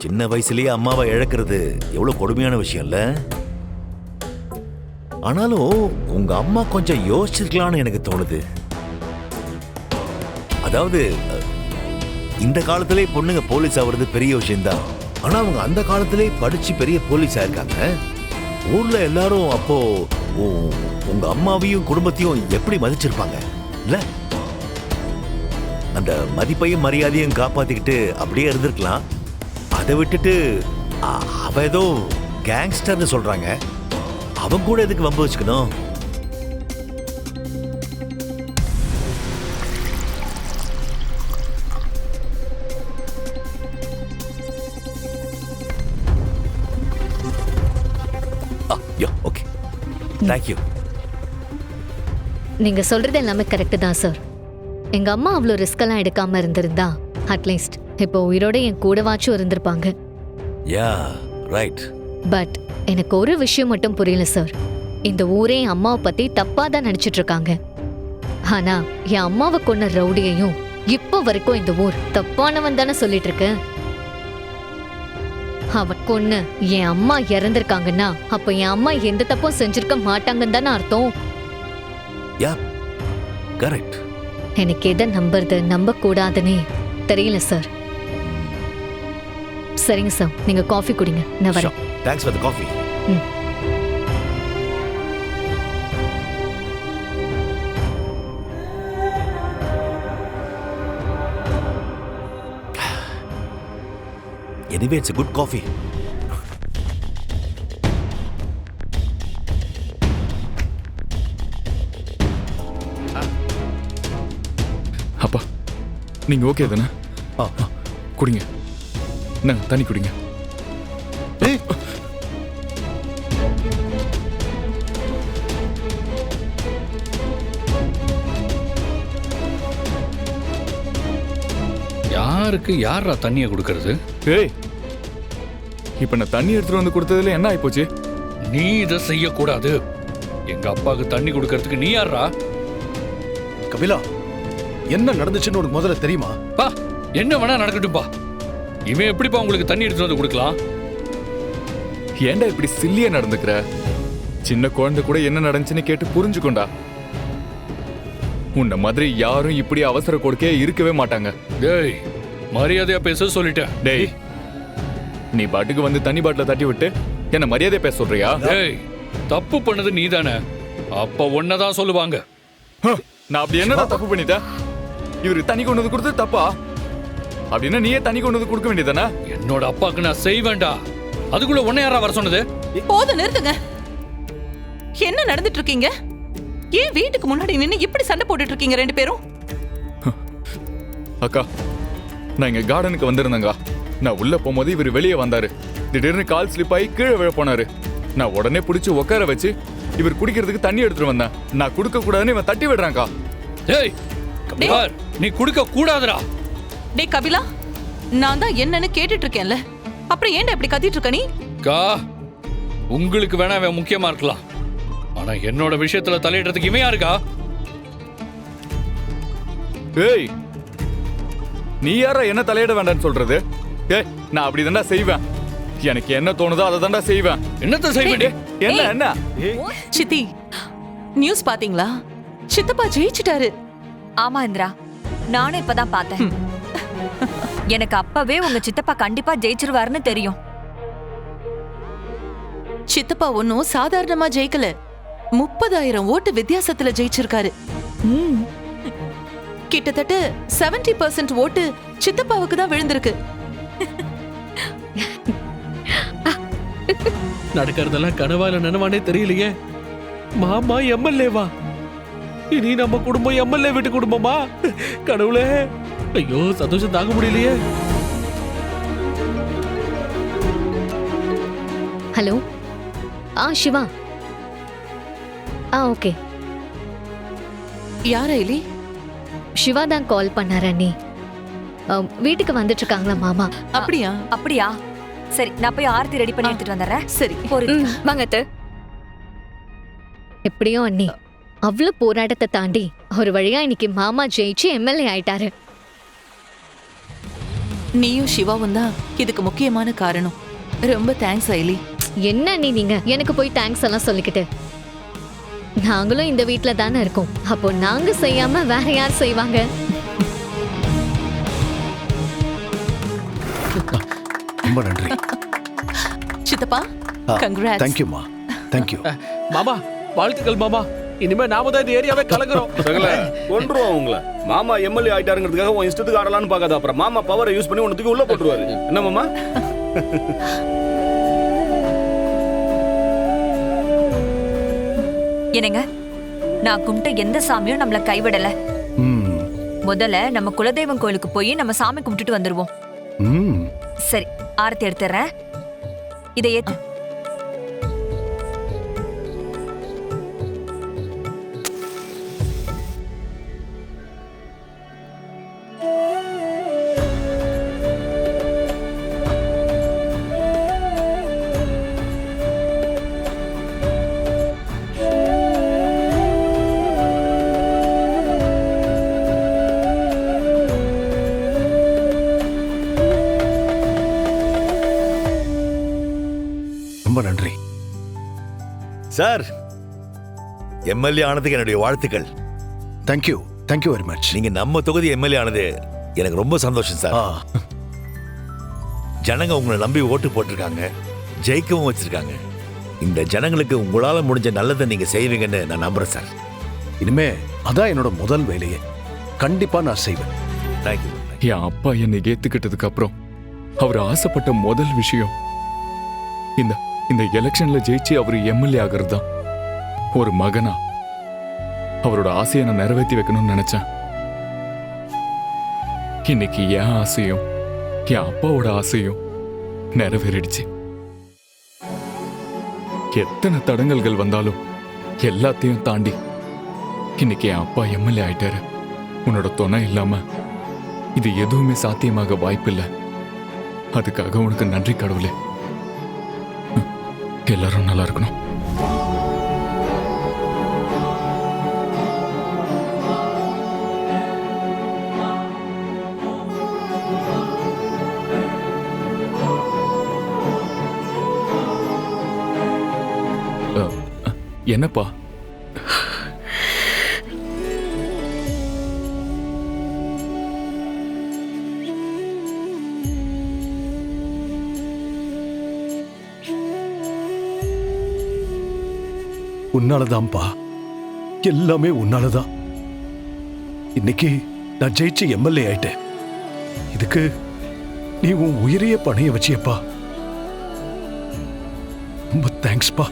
சின்ன வயசுலயே அம்மாவை இழக்கிறது எவ்வளவு கொடுமையான விஷயம் இல்ல? ஆனாலும் உங்க அம்மா கொஞ்சம் யோசிச்சிருக்கலாம்னு எனக்கு தோணுது. அதாவது இந்த காலத்திலே பொண்ணுங்க போலீஸ் ஆகுறது பெரிய விஷயம்தான். ஆனா அவங்க அந்த காலத்திலே படிச்சு பெரிய போலீஸ் ஆயிருக்காங்க. ஊர்ல எல்லாரும் அப்போ உங்க அம்மாவையும் குடும்பத்தையும் எப்படி மதிச்சிருப்பாங்க இல்ல? அந்த மதிப்பையும் மரியாதையும் காப்பாத்திக்கிட்டு அப்படியே இருந்திருக்கலாம். அதை விட்டுட்டு அவ ஏதோ கேங்ஸ்டர்னு சொல்றாங்க, அவன் கூட எதுக்கு வம்பு வச்சுக்கணும்? Okay, thank you. நீங்க சொல்றது எல்லாமே கரெக்ட் தான் சார். எங்க அம்மா அவ்வளோ ரிஸ்க் எல்லாம் எடுக்காம இருந்திருந்தா அட்லீஸ்ட் இப்போ உயிரோட என் கூடவாச்சும் இருந்திருப்பாங்க. Yeah right. பட் எனக்கு ஒரு விஷயம் மட்டும் புரியல சார். இந்த ஊரே என் அம்மாவை பத்தி தப்பா தான் நினைச்சிட்டு இருக்காங்க. ஆனா என் அம்மாவை கொன்ன ரவுடியையும் இப்போ வரைக்கும் இந்த ஊர் தப்பானவன் தானே சொல்லிட்டு இருக்கு. அவன் கொன்னு என் அம்மா இறந்திருக்காங்கன்னா அப்ப என் அம்மா எந்த தப்பும் செஞ்சிருக்க மாட்டாங்கன்னு தானே அர்த்தம். Yeah correct. எனக்கு எதை நம்புறது நம்ப கூடாதுன்னே தெரியல சார். சரிங்க சார், நீங்க காஃபி குடிங்க, நான் வரேன். Thanks for the coffee. Anyway, it's a good coffee. அப்பா, நீங்க ஓகே தானே? குடிங்க, நான் தண்ணி குடிங்க. யாருக்கு யாரா தண்ணியை கொடுக்கறது? ஏய், இப்ப நான் தண்ணி எடுத்துட்டு வந்து கொடுத்ததுல என்ன ஆயிப்போச்சு? நீ இதை செய்யக்கூடாது. எங்க அப்பாவுக்கு தண்ணி கொடுக்கறதுக்கு நீ யாரா? கபிலா, என்ன நடந்துச்சுன்னு உனக்கு முதல்ல தெரியுமா? பா, என்ன வேணா நடக்கட்டும்பா. இவன் எப்படிப்பா உங்களுக்கு தண்ணி எடுத்துட்டு வந்து கொடுக்கலாம்? ஏன்டா இப்படி சில்லியா நடந்துக்கிற? சின்ன குழந்தை கூட என்ன நடந்துச்சுன்னு கேட்டு புரிஞ்சுக்கொண்டா. உன்ன மாதிரி யாரும் இப்படி அவசர கொடுக்கே இருக்கவே மாட்டாங்க. டேய், மரியாதையா பேச சொல்லிட்டேன். டேய், நீ பாட்டுக்கு வந்து தண்ணி பாட்டில தட்டி விட்டு என்ன மரியாதையா பேச சொல்றியா? டேய், தப்பு பண்ணது நீதானே, அப்ப ஒன்னதான் சொல்லுவாங்க. நான் அப்படி என்னடா தப்பு பண்ணிட்டேன்? இவருக்கு தண்ணி கொண்டு வந்து கொடுத்தது தப்பா? அப்படின்னா நீயே தண்ணி கொண்டு வந்து கொடுக்க வேண்டியதானே? என்னோட அப்பாவுக்கு நான் செய்வேண்டா, அதுக்குள்ள உன்னை யாரா வர சொன்னது? போதும், நிறுத்துங்க. என்ன நடந்துட்டு இருக்கீங்க? ஏன் வீட்டுக்கு முன்னாடி நின்னு இப்படி சண்டை போட்டுட்டு இருக்கீங்க ரெண்டு பேரும்? அக்கா, நான் இங்க கார்டனுக்கு வந்திருந்தேங்க. நான் உள்ள போகும்போது இவர் வெளியே வந்தாரு. திடீர்னு கால் ஸ்லிப் ஆகி கீழே விழ போனாரு. நான் உடனே பிடிச்சி உட்கார வச்சு இவர் குடிக்கிறதுக்கு தண்ணி எடுத்துட்டு வந்தேன். நான் குடுக்க கூடாதுன்னு இவன் தட்டி விடுறான்க்கா. டேய், நீ குடுக்க கூடாதுடா. டேய் கபிலா, நான் தான் என்னன்னு கேட்டுட்டு இருக்கேன்ல, அப்புறம் ஏன்டா இப்படி கத்திட்டு இருக்க நீ? கா, உங்களுக்கு வேணா அவன் முக்கியமா இருக்கலாம், ஆனா என்னோட விஷயத்துல தலையிடுறதுக்கு இவன் யாருக்கா? ஏய், நீ யாரா என்ன தலையிட வேண்டாம்னு சொல்றது? ஏய், நான் அப்படிதான்டா செய்வேன். எனக்கு என்ன தோணுதோ அதை தான்டா செய்வேன். என்னத்த செய்வேன்? என்ன என்ன? சித்தி, நியூஸ் பாத்தீங்களா? சித்தப்பா ஜெயிச்சிட்டாரு. ஆமா இந்திரா, நானும் இப்பதான் பார்த்தேன். எனக்கு அப்பவே உங்க சித்தப்பா கண்டிப்பா ஜெயிச்சிருவாருன்னு தெரியும். சித்தப்பா ஒன்னும் சாதாரணமா ஜெயிக்கல, 30,000 ஓட்டு வித்தியாசத்துல ஜெயிச்சிருக்காரு. கிட்டத்தட்ட 70% ஓட்டு சித்தப்பாவுக்கு தான் விழுந்திருக்கு. நடக்கிறதெல்லாம் கனவா இல்ல நனவானே தெரியலையே. மாமா எம்எல்ஏவா? இனி நம்ம குடும்பம் எம்எல்ஏ வீட்டு குடும்பமா? கடவுளே, ஐயோ சந்தோஷம் தாங்க முடியலையே. ஹலோ, சிவா. ஓகே. யாரா இலி? சிவா தான் கால் பண்ணாரு அண்ணி. வீட்டுக்கு வந்துட்டு இருக்காங்களா மாமா? அப்படியா? அப்படியா? சரி, நான் போய் ஆர்த்தி ரெடி பண்ணி எடுத்துட்டு வந்துடுறேன். சரி, வாங்க. எப்படியோ அண்ணி, அவ்வளவு போராட்டத்தை தாண்டி ஒரு வழியா இன்னைக்கு மாமா ஜெயிச்சு எம்எல்ஏ ஆயிட்டாரு. நீயும் சிவாவும் தான் இதுக்கு முக்கியமான காரணம். ரொம்ப தேங்க்ஸ் ஐலி. என்ன நீங்க எனக்கு போய் தேங்க்ஸ் எல்லாம் சொல்லிக்கிட்டு? நாங்களும் இந்த வீட்ல தானே இருக்கோம். அப்போ நாங்க செய்யாம வேற யார் செய்வாங்க? ரொம்ப நன்றி. சித்தப்பா கங்க்ராட்ஸ். தேங்க்யூமா, தேங்க்யூ. மாமா வாழ்த்துக்கள் மாமா. இனிமே நாம தான் இந்த ஏரியாவே கலக்குறோம். சகல கொன்றுவோம் உங்களை. மாமா எம்எல்ஏ ஆயிட்டாருங்கிறதுக்காக உன் இஷ்டத்துக்கு ஆடலான்னு பார்க்காத. அப்புறம் மாமா பவரை யூஸ் பண்ணி உனக்கு உள்ள போட்டுருவாரு. என்ன மாமா? என்னங்க, நான் கும்பிட்ட எந்த சாமியும் நம்மள கைவிடல. ம், முதல்ல நம்ம குலதெய்வம் கோயிலுக்கு போய் நம்ம சாமி கும்பிட்டுட்டு வந்துருவோம். ம். சரி, ஆரத்தி எடுத்துறேன். இதை ஏத்து. ரொம்ப நன்றி சார். எம்எல்ஏ ஆனதுக்கு என்னுடைய வாழ்த்துக்கள். Thank you, thank you very much. நீங்க நம்ம தொகுதி எம்எல்ஏ ஆனது எனக்கு ரொம்ப சந்தோஷம் சார். ஜனங்க உங்களை நம்பி ஓட்டு போட்டிருக்காங்க, ஜெயிக்கவும் வச்சிருக்காங்க. இந்த ஜனங்களுக்கு உங்களால முடிஞ்ச நல்லதை நீங்க செய்வீங்கன்னு நான் நம்புறேன் சார். இனிமே அதான் என்னோட முதல் வேலையே. கண்டிப்பா நான் செய்வேன். தேங்க்யூ. என் அப்பா என்னை ஏத்துக்கிட்டதுக்கு அப்புறம் அவர் ஆசைப்பட்ட முதல் விஷயம் இந்த எலெக்ஷன்ல ஜெயிச்சு அவர் எம்எல்ஏ ஆகிறது தான். ஒரு மகனா அவரோட ஆசையை நான் நிறைவேற்றி வைக்கணும்னு நினைச்சேன். இன்னைக்கு என் ஆசையும் என் அப்பாவோட ஆசையும் நிறைவேறிடுச்சு. எத்தனை தடங்கல்கள் வந்தாலும் எல்லாத்தையும் தாண்டி இன்னைக்கு என் அப்பா எம்எல்ஏ ஆயிட்டாரு. உன்னோட துணை இல்லாம இது எதுவுமே சாத்தியமாக வாய்ப்பில்லை. அதுக்காக உனக்கு நன்றி கடவுளே. எல்லாரும் நல்லா இருக்கணும். என்னப்பா? உன்னாலதான்ப்பா, எல்லாமே உன்னாலதான். இன்னைக்கு நான் ஜெயிச்சு எம்எல்ஏ ஆயிட்டேன். இதுக்கு நீ உன் உயிரையே பணைய வச்சியப்பா. ரொம்ப தேங்க்ஸ்பா.